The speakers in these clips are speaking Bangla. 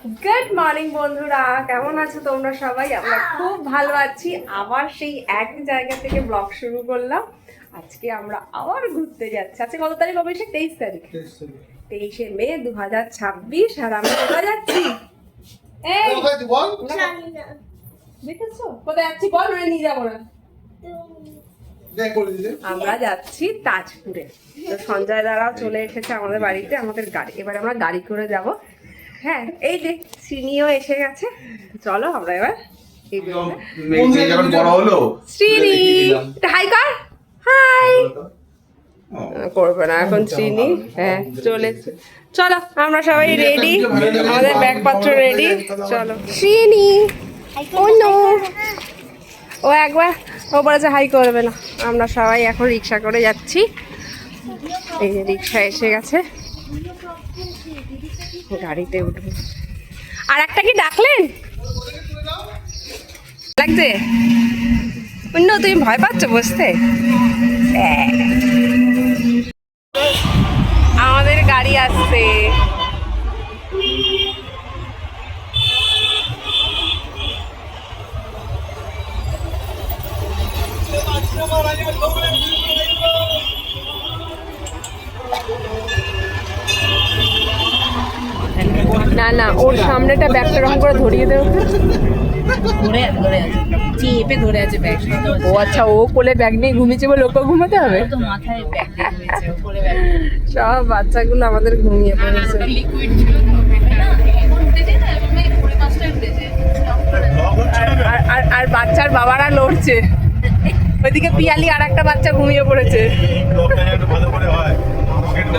গুড মর্নিং বন্ধুরা, কেমন আছো তোমরা সবাই? আমরা খুব ভালো আছি। আবার সেই একই জায়গা থেকে ব্লগ শুরু করলাম। আজকে আমরা আবার ঘুরতে যাচ্ছি। আজকে কত তারিখ? অবশ্যই 23 তারিখ, 23শে মে 2026। আর আমরা কোথায় যাচ্ছি? দেখেছো কোথায় যাচ্ছি? বল, ওরে নিয়ে যাবো না। আমরা যাচ্ছি তাজপুরে। তো সঞ্জয় দাঁড়াও চলে এসেছে আমাদের বাড়িতে, আমাদের গাড়ি। এবার আমরা গাড়ি করে যাব। হ্যাঁ, এই যে শ্রীনিও এসে গেছে। চলো আমরা এবার শ্রীনি হাই কর। হাই করবে না এখন শ্রীনি। হ্যাঁ চলে, চলো আমরা সবাই রেডি, আমাদের ব্যাগপত্র রেডি। চলো শ্রীনি। ও একবার ও বলেছে হাই করবে না। আমরা সবাই এখন রিক্সা করে যাচ্ছি। এই যে রিক্সা এসে গেছে, গাড়িতে উঠবো। আর একটা কি ডাকলেন লাগছে? অন্য তুমি ভয় পাচ্ছ বসতে? আমাদের গাড়ি আসছে। না না, ওর সামনেটা ব্যাগটা রকম করে ধরিয়ে দেবো। চেপে ধরে আছে ব্যাগ। ও আচ্ছা, ও কোলে ব্যাগ নিয়ে ঘুমিয়েছে বলে ওকে ঘুমাতে হবে? তো মাথায় ব্যাগ দিয়ে ঘুমিয়েছে, উপরে ব্যাগ। সব বাচ্চাগুলো আমাদের ঘুমিয়ে পড়েছে। লিকুইড ছিল তো পেটে না, এখন উঠেছে না, আমি 4:05টায় উঠেছে। আর বাচ্চার বাবারা লড়ছে। ওইদিকে পিয়ালি আর একটা বাচ্চা ঘুমিয়ে পড়েছে।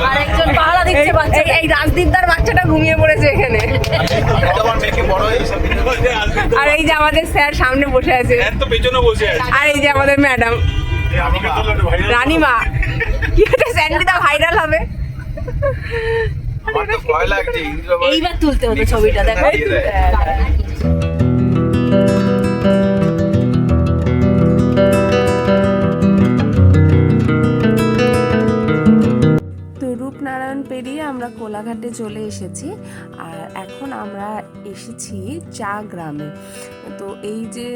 আর একজন পাহারা দিচ্ছে বাচ্চা। এই রাজদীপদার বাচ্চাটা ঘুমিয়ে পড়েছে এখানে। আর এই যে আমাদের স্যার সামনে বসে আছে, আর এই যে আমাদের ম্যাডাম রানীমা। কি হচ্ছে, স্যান্ডিটা ভাইরাল হবে। এইবার তুলতে হতো ছবিটা, দেখো। রূপনারায়ণ পেরিয়ে আমরা কোলাঘাটে চলে এসেছি। আর এখন আমরা এসেছি চা গ্রামে। তো এই যে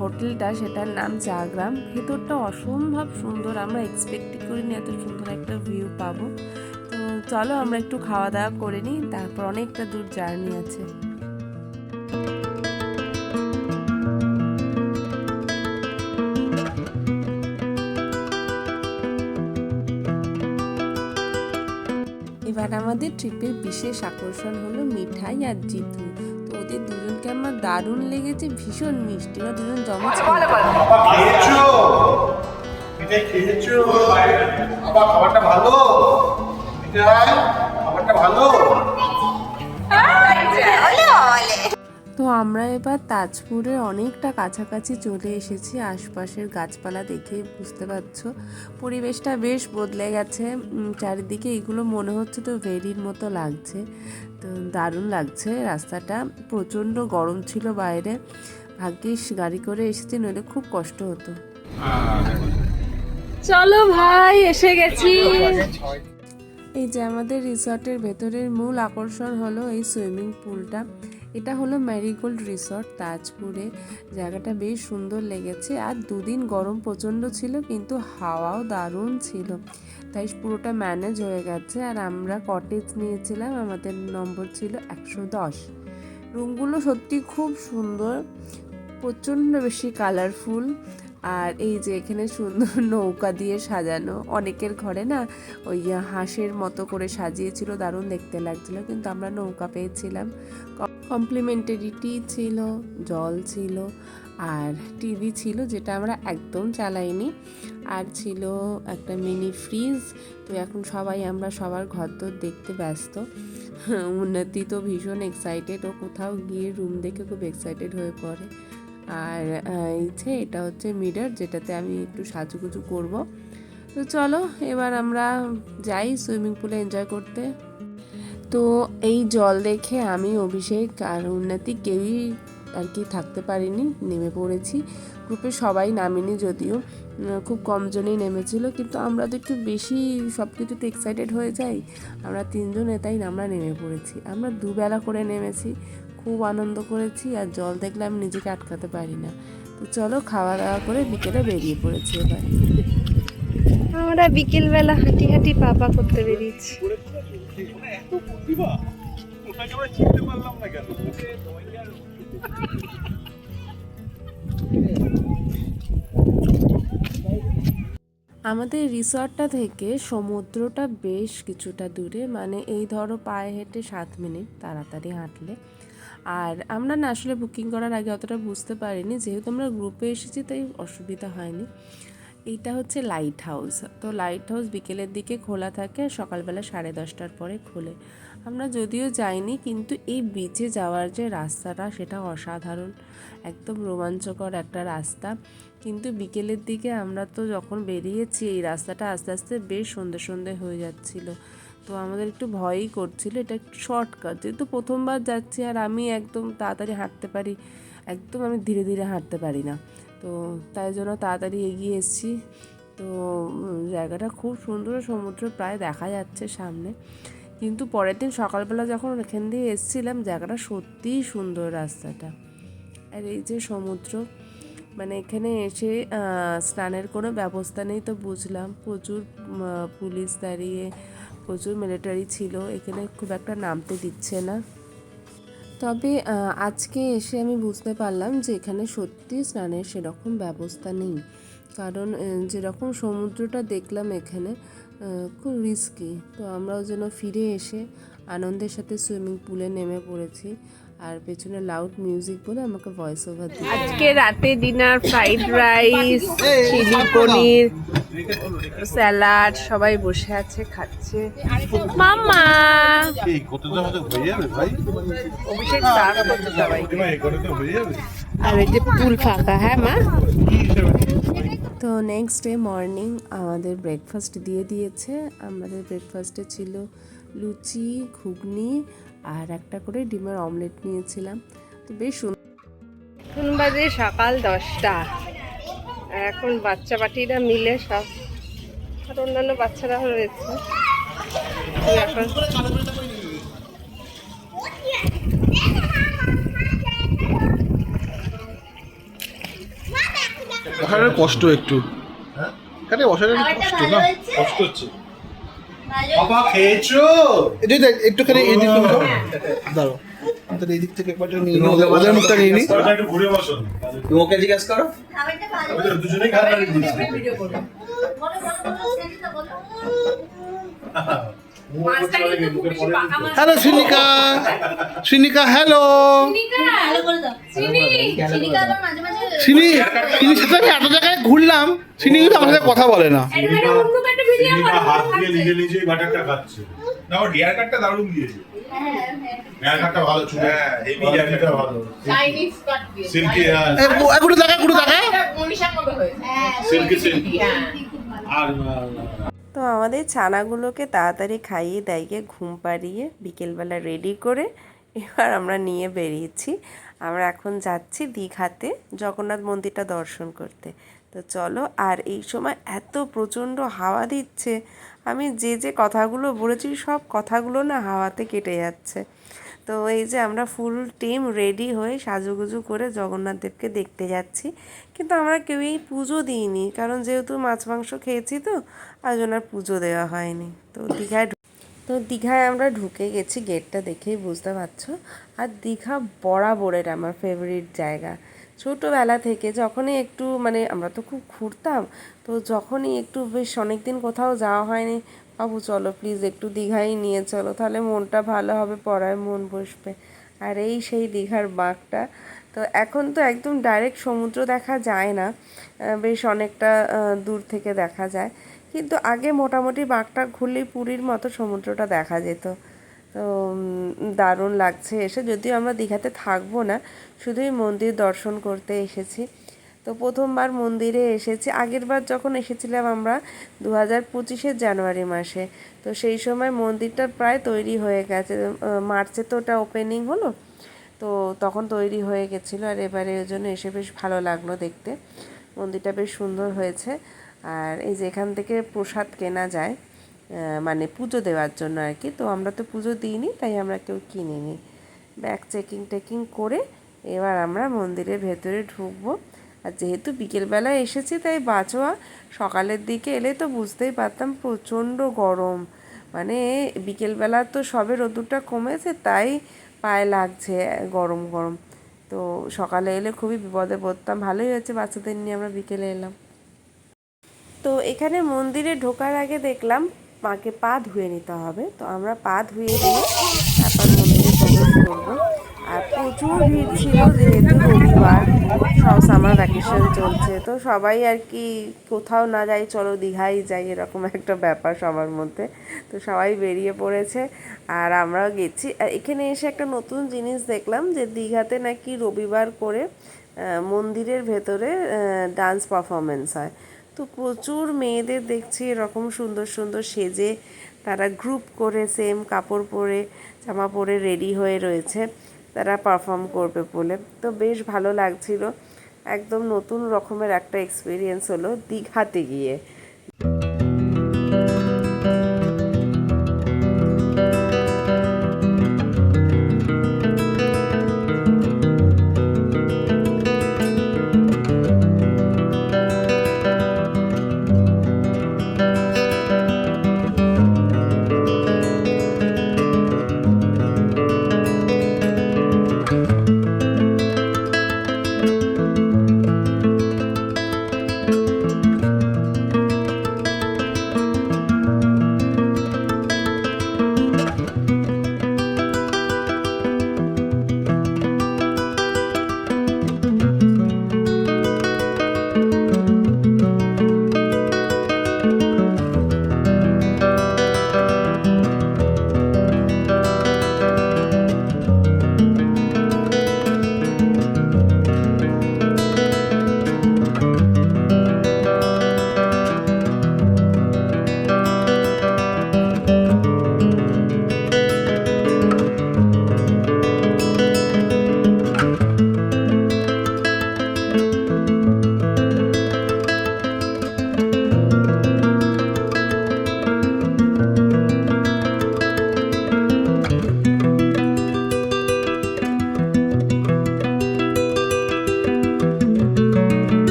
হোটেলটা, সেটার নাম চা গ্রাম। ভেতরটা অসম্ভব সুন্দর, আমরা এক্সপেক্টই করিনি এত সুন্দর একটা ভিউ পাবো। তো চলো আমরা একটু খাওয়া দাওয়া করে নিই, তারপর অনেকটা দূর জার্নি আছে। এবার আমাদের ট্রিপের বিশেষ আকর্ষণ হলো মিঠাই আর জিতু। তো ওদের দুজনকে আমার দারুণ লেগেছে, ভীষণ মিষ্টি। ওরা দুজন জমজ। খাবারটা ভালো, খাবারটা ভালো। তো আমরা এবার তাজপুরের অনেকটা কাছাকাছি চলে এসেছি। আশপাশের গাছপালা দেখে বুঝতে পারছো পরিবেশটা বেশ বদলে গেছে। চারিদিকে এগুলো মনে হচ্ছে তো ভেরির মতো লাগছে। তো দারুণ লাগছে। রাস্তাটা প্রচণ্ড গরম ছিল বাইরে, ভাগ্যিস গাড়ি করে এসেছি, নইলে খুব কষ্ট হতো। চলো ভাই, এসে গেছি। এই যে আমাদের রিসর্টের ভেতরের মূল আকর্ষণ হলো এই সুইমিং পুলটা। এটা হলো ম্যারিগোল্ড রিসর্ট তাজপুরে। জায়গাটা বেশ সুন্দর লেগেছে। আর দুদিন গরম প্রচণ্ড ছিল, কিন্তু হাওয়াও দারুণ ছিল, তাই পুরোটা ম্যানেজ হয়ে গেছে। আর আমরা কটেজ নিয়েছিলাম, আমাদের নম্বর ছিল 110। রুমগুলো সত্যি খুব সুন্দর, প্রচণ্ড বেশি কালারফুল। আর এই যে এখানে সুন্দর নৌকা দিয়ে সাজানো, অনেকের ঘরে না ওই হাঁসের মতো করে সাজিয়েছিল, দারুণ দেখতে লাগছিল। কিন্তু আমরা নৌকা পেয়েছিলাম। কমপ্লিমেন্টারি টি ছিল, জল ছিল, আর টিভি ছিল, যেটা আমরা একদম চালাইনি। আর ছিল একটা মিনি ফ্রিজ। তো এখন আমরা সবার ঘরদোর দেখতে ব্যস্ত। উন্নতি তো ভীষণ এক্সাইটেড, ও কোথাও গিয়ে রুম দেখে খুব এক্সাইটেড হয়ে পড়ে। আর এটা হচ্ছে মিরর, যেটাতে আমি একটু সাজুগুজু করব। তো চলো এবার আমরা যাই সুইমিং পুলে এনজয় করতে। তো এই জল দেখে আমি, অভিষেক আর উন্নতি কেউই আর কি থাকতে পারিনি, নেমে পড়েছি। গ্রুপে সবাই নামিনি যদিও, খুব কমজনই নেমেছিল, কিন্তু আমরা তো একটু বেশি সব কিছুতে এক্সাইটেড হয়ে যাই। আমরা 3 জন তাই আমরা নেমে পড়েছি। আমরা দুবেলা করে নেমেছি, খুব আনন্দ করেছি, আর জল দেখলে আমি নিজেকে আটকাতে পারি না। তো চলো খাওয়া দাওয়া করে বিকেলে বেরিয়ে পড়েছি এবার। আমরা বিকেলবেলা হাঁটি হাঁটি পাপা করতে বেরিয়েছি। আমাদের রিসর্টটা থেকে সমুদ্রটা বেশ কিছুটা দূরে, মানে এই ধরো পায়ে হেঁটে 7 মিনিট তাড়াতাড়ি হাঁটলে। আর আমরা না আসলে বুকিং করার আগে অতটা বুঝতে পারিনি, যেহেতু আমরা গ্রুপে এসেছি তাই অসুবিধা হয়নি। এইটা হচ্ছে লাইট হাউস। তো লাইট হাউস বিকেলের দিকে খোলা থাকে, আর সকালবেলা 10:30টার পরে খোলে। আমরা যদিও যাইনি, কিন্তু এই বিচে যাওয়ার যে রাস্তাটা সেটা অসাধারণ, একদম রোমাঞ্চকর একটা রাস্তা। কিন্তু বিকেলের দিকে আমরা তো যখন বেরিয়েছি এই রাস্তাটা আস্তে আস্তে বেশ সন্ধে সন্ধে হয়ে যাচ্ছিল। তো আমাদের একটু ভয়ই করছিল, এটা একটু শর্টকাট, যেহেতু প্রথমবার যাচ্ছি আর আমি একদম তাড়াতাড়ি হাঁটতে পারি, একদম আমি ধীরে ধীরে হাঁটতে পারি না, তো তাই জন্য তাড়াতাড়ি এগিয়ে এসেছি। তো জায়গাটা খুব সুন্দর, সমুদ্র প্রায় দেখা যাচ্ছে সামনে। কিন্তু পরের দিন সকালবেলা যখন এখান দিয়ে এসেছিলাম, জায়গাটা সত্যিই সুন্দর রাস্তাটা। আর এই যে সমুদ্র, মানে এখানে এসে স্নানের কোনো ব্যবস্থা নেই, তো বুঝলাম প্রচুর পুলিশ দাঁড়িয়ে, প্রচুর মিলিটারি ছিল, এখানে খুব একটা নামতে দিচ্ছে না। তবে আজকে এসে আমি বুঝতে পারলাম যে এখানে সত্যি স্নানের সেরকম ব্যবস্থা নেই, কারণ যেরকম সমুদ্রটা দেখলাম এখানে খুব রিস্কি। তো আমরা ওই জন্য ফিরে এসে আনন্দের সাথে সুইমিং পুলে নেমে পড়েছি, আর পেছনে লাউড মিউজিক বলে আমাকে ভয়েস ওভার দিচ্ছে। আজকে রাতে ডিনার ফ্রাইড রাইস, চিলি পনির, স্যালাড, সবাই বসে আছে খাচ্ছে। মাম্মা অভিষেক সার্ভ করতে সবাই, আর এই যে পুল ফাঁকা। হ্যাঁ মা। তো নেক্সট ডে মর্নিং আমাদের ব্রেকফাস্ট দিয়ে দিয়েছে। আমাদের ব্রেকফাস্টে ছিল লুচি, ঘুগনি আর একটা করে ডিমের অমলেট নিয়েছিলাম। তো বেশ সুন্দর। এখন বাজে সকাল 10টা, আর এখন বাচ্চা পাটিরা মিলে সব, আর অন্যান্য বাচ্চারাও রয়েছে এখন। ওখানে কষ্ট একটু, এখানে বসার কষ্ট না, কষ্ট হচ্ছে। বাবা খেয়েছো? একটুখানি এদিক থেকে দাঁড়ো, এই দিক থেকে একবার নিয়ে নিই, ওদের মুখটা নিয়ে নিই। একটু ঘুরে বসো, তুমি ওকে জিজ্ঞেস করো। দুজনেই খাবার দিচ্ছি। Hello Sinika, Sinika hello. সিনি, সিনির সাথে আমি এত জায়গায় ঘুরলাম, সিনি কিন্তু আমার সাথে কথা বলে না। হাত দিয়ে নিজে নিজেই বাটারটা খাচ্ছে। না, ওর হেয়ার কাটটা দারুণ দিয়েছে। হেয়ার কাটটা ভালো ছিল। হ্যাঁ, হেভি হেয়ার কাটটা ভালো। চাইনিজ কাট দিয়ে। সিল্কি, একটু দেখা, একটু দেখা। মনীষার মতো হয়েছে। Silky silky. আর তো আমাদের ছানাগুলোকে তাড়াতাড়ি খাইয়ে দাইয়ে ঘুম পাড়িয়ে বিকেলবেলা রেডি করে এবার আমরা নিয়ে বেরিয়েছি। আমরা এখন যাচ্ছি দীঘাতে জগন্নাথ মন্দিরটা দর্শন করতে। তো চলো। আর এই সময় এত প্রচণ্ড হাওয়া দিচ্ছে, আমি যে যে কথাগুলো বলেছি সব কথাগুলো না হাওয়াতে কেটে যাচ্ছে। তো এই যে আমরা ফুল টিম রেডি হয়ে সাজুগুজু করে জগন্নাথ দেবকে দেখতে যাচ্ছি, কিন্তু আমরা কেউই পুজো দিইনি, কারণ যেহেতু মাছ মাংস খেয়েছি তো আজ ওনার পুজো দেওয়া হয়নি। তো দীঘায় আমরা ঢুকে গেছি, গেটটা দেখেই বুঝতে পারছো। আর দীঘা বরাবরের আমার ফেভারিট জায়গা। ছোটোবেলা থেকে যখনই একটু, মানে আমরা তো খুব ঘুরতাম, তো যখনই একটু বেশ অনেক দিন কোথাও যাওয়া হয়নি, বাবু চলো প্লিজ একটু দীঘায় নিয়ে চলো, তাহলে মনটা ভালো হবে, পড়ায় মন বসবে। আর এই সেই দীঘার বাঁকটা। তো এখন তো একদম ডাইরেক্ট সমুদ্র দেখা যায় না, বেশ অনেকটা দূর থেকে দেখা যায়, কিন্তু আগে মোটামুটি বাঁকটা ঘুরলেই পুরীর মতো সমুদ্রটা দেখা যেত। তো দারুণ লাগছে এসে, যদিও আমরা দীঘাতে থাকবো না, শুধুই মন্দির দর্শন করতে এসেছি। তো প্রথমবার মন্দিরে এসেছি, আগের বার যখন এসেছিলাম আমরা 2025-এর জানুয়ারি মাসে, তো সেই সময় মন্দিরটা প্রায় তৈরি হয়ে গেছে, মার্চে তো ওটা ওপেনিং হলো। তো তো তখন তৈরি হয়ে গেছিলো, আর এবারে ওই জন্য এসে বেশ ভালো লাগলো দেখতে। মন্দিরটা বেশ সুন্দর হয়েছে। আর এই যে এখান থেকে প্রসাদ কেনা যায়, মানে পুজো দেওয়ার জন্য আর কি। তো আমরা তো পুজো দিইনি, তাই আমরা কেউ কিনিনি। ব্যাগ চেকিং করে এবার আমরা মন্দিরের ভেতরে ঢুকবো। আর যেহেতু বিকেলবেলায় এসেছি তাই বাঁচোয়া, সকালের দিকে এলে তো বুঝতেই পারতাম প্রচণ্ড গরম। মানে বিকেলবেলা তো সবে রোদ্দুরটা কমেছে, তাই পায়ে লাগছে গরম গরম। তো সকালে এলে খুবই বিপদে পড়তাম। ভালোই হয়েছে বাচ্চাদের নিয়ে আমরা বিকেলে এলাম। তো এখানে মন্দিরে ঢোকার আগে দেখলাম মাকে পা ধুয়ে নিতে হবে। তো আমরা পা ধুয়ে দিয়ে তারপর মন্দিরে প্রবেশ করবো। আর প্রচুর ভিড় ছিল, যেহেতু রবিবার, সব সামার ভ্যাকেশন চলছে, তো সবাই আর কি কোথাও না যাই, চলো দীঘাই যাই, এরকম একটা ব্যাপার সবার মধ্যে। তো সবাই বেরিয়ে পড়েছে আর আমরাও গেছি। আর এখানে এসে একটা নতুন জিনিস দেখলাম যে দীঘাতে নাকি রবিবার করে মন্দিরের ভেতরে ডান্স পারফরমেন্স হয়। তো প্রচুর মেয়েদের দেখছি এরকম সুন্দর সুন্দর সেজে, তারা গ্রুপ করে সেম কাপড় পরে, জামা পরে রেডি হয়ে রয়েছে, তারা পারফর্ম করবে বলে। তো বেশ ভালো লাগছিল, একদম নতুন রকমের একটা এক্সপিরিয়েন্স হলো দীঘাতে গিয়ে।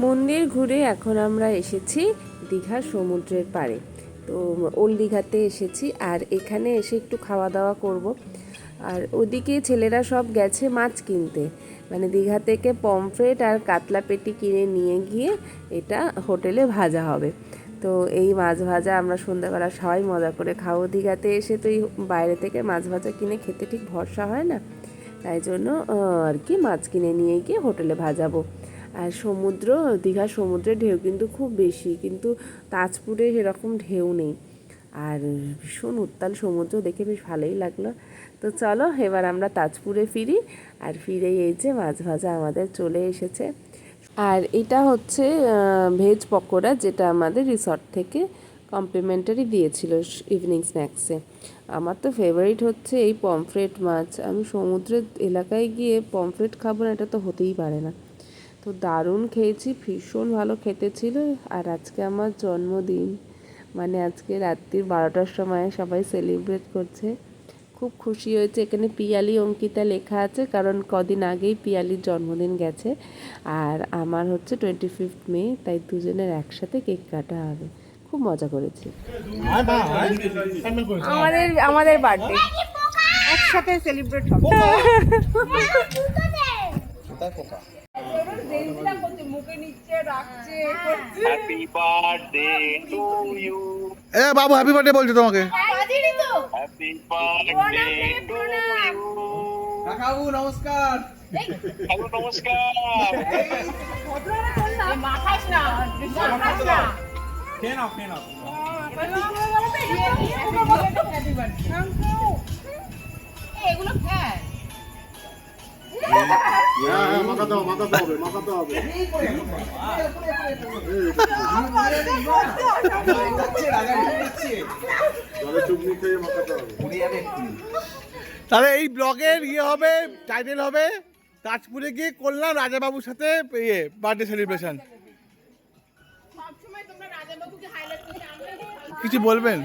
মন্দির ঘুরে এখন আমরা এসেছি দীঘার সমুদ্রের পাড়ে। তো ওল্ড দীঘাতে এসেছি, আর এখানে এসে একটু খাওয়া দাওয়া করব। আর ওদিকে ছেলেরা সব গেছে মাছ কিনতে, মানে দীঘা থেকে পমফ্রেট আর কাতলা পেটি কিনে নিয়ে গিয়ে এটা হোটেলে ভাজা হবে। তো এই মাছ ভাজা আমরা সন্ধ্যাবেলা সবাই মজা করে খাবো। দীঘাতে এসে তো এই বাইরে থেকে মাছ ভাজা কিনে খেতে ঠিক ভরসা হয় না, তাই জন্য আর কি মাছ কিনে নিয়ে গিয়ে হোটেলে ভাজাবো। আর সমুদ্র, দীঘার সমুদ্রের ঢেউ কিন্তু খুব বেশি, কিন্তু তাজপুরে সেরকম ঢেউ নেই। আর ভীষণ উত্তাল সমুদ্র, দেখে বেশ ভালোই লাগলো। তো চলো এবার আমরা তাজপুরে ফিরি। আর ফিরেই এই যে মাছ ভাজা আমাদের চলে এসেছে। আর এটা হচ্ছে ভেজ পকোড়া, যেটা আমাদের রিসর্ট থেকে কমপ্লিমেন্টারি দিয়েছিল ইভিনিং স্ন্যাক্সে। আমার তো ফেভারিট হচ্ছে এই পমফ্রেট মাছ। আমি সমুদ্রের এলাকায় গিয়ে পমফ্রেট খাবো না, এটা তো হতেই পারে না। তো দারুণ খেয়েছি, ভীষণ ভালো খেতে ছিল। আর আজকে আমার জন্মদিন, মানে আজকে রাত্রির 12টার সময় সবাই সেলিব্রেট করছে। খুব খুশি হয়েছে। এখানে পিয়ালি অঙ্কিতা লেখা আছে, কারণ কদিন আগেই পিয়ালির জন্মদিন গেছে, আর আমার হচ্ছে 25 মে, তাই দুজনের একসাথে কেক কাটা হবে। খুব মজা করেছি। আমাদের বার্থডে একসাথে সেলিব্রেট হবে। হ্যাপি বার্থডে টু ইউ, এ বাবু হ্যাপি বার্থডে বলছে তোমাকে। Happy birthday to you. কাকাবু নমস্কার। হ্যালো নমস্কার। খেয়ে নাও খেয়ে নাও। তাহলে এই ব্লগের হবে, টাইটেল হবে তাজপুরে গিয়ে করলাম রাজাবাবুর সাথে বার্থডে সেলিব্রেশন। কিছু বলবেন?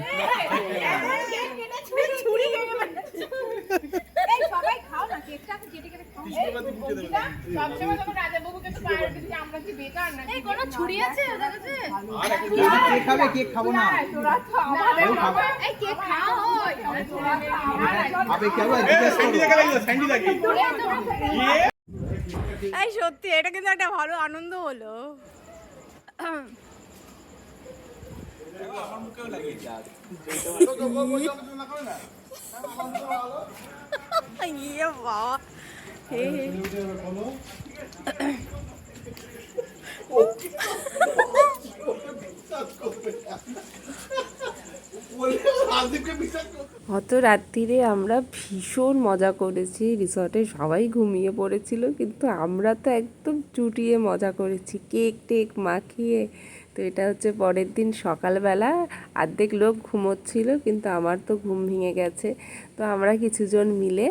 খাবে কেক খাবো না। এই সত্যি এটা কিন্তু একটা ভালো আনন্দ হলো। ইয়ে বাবা, হে হে। অত রাত্রিরে আমরা ভীষণ মজা করেছি। রিসর্টে সবাই ঘুমিয়ে পড়েছিল, কিন্তু আমরা তো একদম চুটিয়ে মজা করেছি, কেক টেক মাখিয়ে। তো এটা হচ্ছে পরের দিন সকালবেলা। অর্ধেক লোক ঘুমোচ্ছিল, কিন্তু আমার তো ঘুম ভেঙে গেছে। তো আমরা কিছুজন মিলে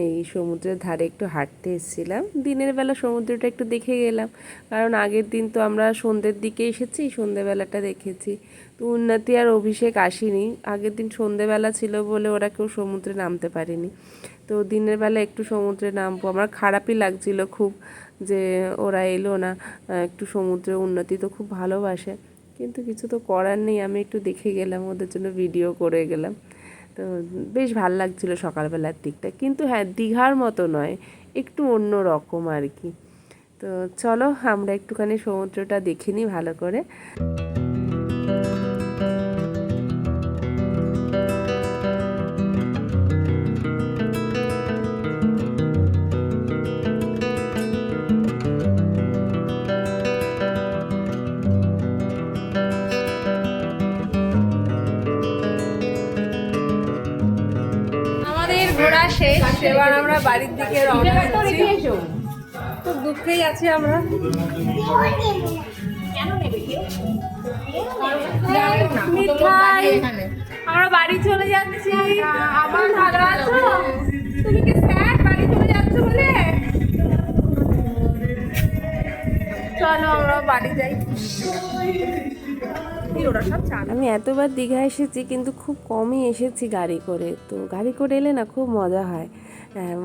এই সমুদ্রের ধারে একটু হাঁটতে এসেছিলাম। দিনের বেলা সমুদ্রটা একটু দেখে গেলাম, কারণ আগের দিন তো আমরা সন্ধ্যের দিকে এসেছি, সন্ধ্যেবেলাটা দেখেছি। তো উন্নতি আর অভিষেক আসেনি, আগের দিন সন্ধ্যেবেলা ছিল বলে ওরা কেউ সমুদ্রে নামতে পারেনি। তো দিনের বেলা একটু সমুদ্রে নামবো, আমার খারাপই লাগছিল খুব যে ওরা এলো না। একটু সমুদ্রে উন্নতি তো খুব ভালোবাসে, কিন্তু কিছু তো করার নেই। আমি একটু দেখে গেলাম, ওদের জন্য ভিডিও করে গেলাম। তো বেশ ভালো লাগছিল সকালবেলার দিকটা, কিন্তু হ্যাঁ দীঘার মতো নয়, একটু অন্য রকম আর কি। তো চলো আমরা একটুখানি সমুদ্রটা দেখে নিই ভালো করে। ঘোরা শেষ, এবার আমরা বাড়ির দিকে রওনা হচ্ছি। খুব দুঃখেই আছি আমরা। মিঠাই, আমরা বাড়ি চলে যাচ্ছি। আমার ভালো আছো? তুমি কি স্যার বাড়ি চলে যাচ্ছ বলে? চলো আমরা বাড়ি যাই। আমি এতবার দীঘা এসেছি, কিন্তু খুব কমই এসেছি গাড়ি করে। তো গাড়ি করে এলে না খুব মজা হয়।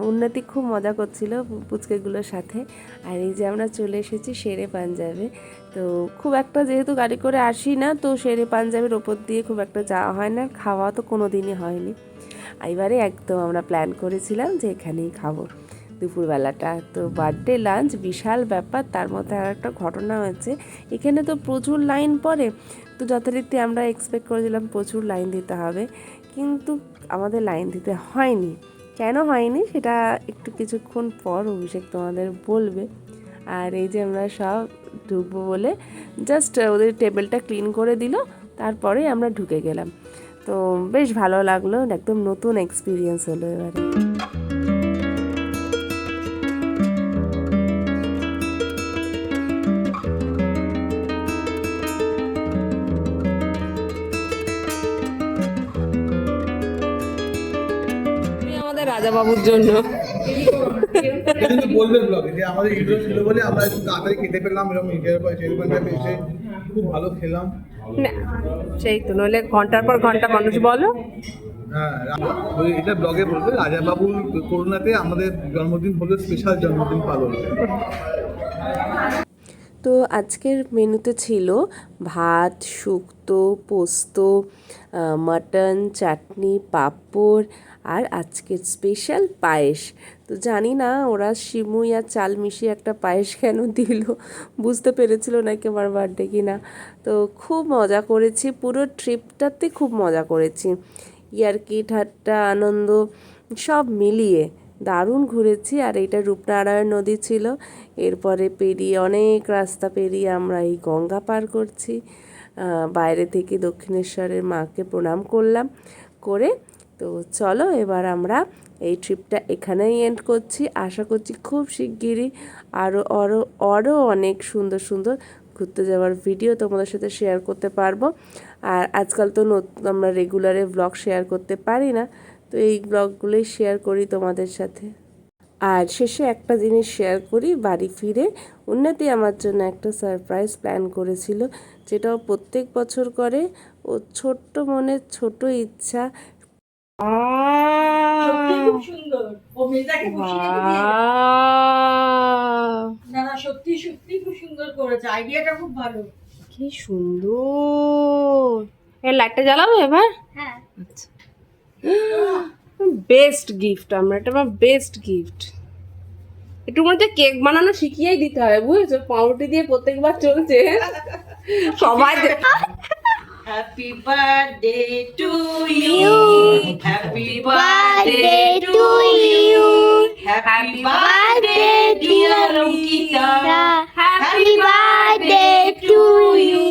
উন্নতি খুব মজা করছিল পুচকেগুলোর সাথে। আর এই যে আমরা চলে এসেছি শেরে পাঞ্জাবে। তো খুব একটা যেহেতু গাড়ি করে আসি না, তো শেরে পাঞ্জাবের ওপর দিয়ে খুব একটা যাওয়া হয় না, খাওয়া তো কোনো দিনই হয়নি। এবারে একদম আমরা প্ল্যান করেছিলাম যে এখানেই খাবো দুপুরবেলাটা। তো বার্থডে লাঞ্চ বিশাল ব্যাপার। তার মধ্যে আর একটা ঘটনা হয়েছে, এখানে তো প্রচুর লাইন পড়ে। তো যথারীতি আমরা এক্সপেক্ট করেছিলাম প্রচুর লাইন দিতে হবে, কিন্তু আমাদের লাইন দিতে হয়নি। কেন হয়নি সেটা একটু কিছুক্ষণ পর অভিষেক তোমাদের বলবে। আর এই যে আমরা সব ঢুকবো বলে জাস্ট ওদের টেবিলটা ক্লিন করে দিল, তারপরে আমরা ঢুকে গেলাম। তো বেশ ভালো লাগলো, একদম নতুন এক্সপিরিয়েন্স হলো এবারে। রাজাবাবুর জন্য বলবে ব্লগে যে আমাদের ইন্টারেস্ট ছিল বলে আমরা একটু তাড়াতাড়ি খেতে পেলাম। এরকম ইন্টারভিউ এসে খুব ভালো খেলাম। না, সেই তো, নইলে ঘন্টার পর ঘন্টা মানুষ বলো। হ্যাঁ, ওই এটা ব্লগে বলবে রাজাবাবুর করোনাতে আমাদের জন্মদিন হলো স্পেশাল জন্মদিন পালন। তো আজকের মেনুতে ছিল ভাত, শুক্তো, পোস্ত, মাটন, চাটনি, পাঁপড় আর আজকের স্পেশাল পায়েস। তো জানি না ওরা সিমুই আর চাল মিশিয়ে একটা পায়েস কেন দিল, বুঝতে পেরেছিল নাকি আমার বার্থডে কিনা। তো খুব মজা করেছি, পুরো ট্রিপটাতে খুব মজা করেছি, ইয়ার্কি ঠাট্টা আনন্দ সব মিলিয়ে দারুণ ঘুরেছি। আর এটা রূপনারায়ণ নদী ছিল, এরপরে পেরিয়ে অনেক রাস্তা পেরিয়ে আমরা এই গঙ্গা পার করছি। বাইরে থেকে দক্ষিণেশ্বরের মাকে প্রণাম করলাম, করে তো চলো এবার আমরা এই ট্রিপটা এখানেই এন্ড করছি। আশা করছি খুব শিগগিরই আরও অনেক সুন্দর সুন্দর ঘুরতে যাওয়ার ভিডিও তোমাদের সাথে শেয়ার করতে পারবো। আর আজকাল তো আমরা রেগুলারে ব্লগ শেয়ার করতে পারি না, তো এই ব্লগগুলোই শেয়ার করি তোমাদের সাথে। আর শেষে একটা জিনিস শেয়ার করি, বাড়ি ফিরে উন্নতি আমার জন্য একটা সারপ্রাইজ প্ল্যান করেছিল, যেটাও প্রত্যেক বছর করে। ও ছোট্ট মনের ছোট ইচ্ছা, খুব সুন্দর। ও মেয়েটাকে বসিয়ে রেখে দিয়ে না না, সত্যি সত্যি খুব সুন্দর করেছে, আইডিয়াটা খুব ভালো। কি সুন্দর। এই লাইটটা জ্বালাবো এবার। হ্যাঁ, আচ্ছা, বেস্ট গিফট, আমরা এটা আমার বেস্ট গিফট। একটু মধ্যে কেক বানানো শিখিয়েই দিতে হবে, বুঝেছো? পাউরুটি দিয়ে প্রত্যেকবার চলছে সবাই। Happy birthday to you, happy birthday to you, happy birthday dear Ankita, happy birthday to you.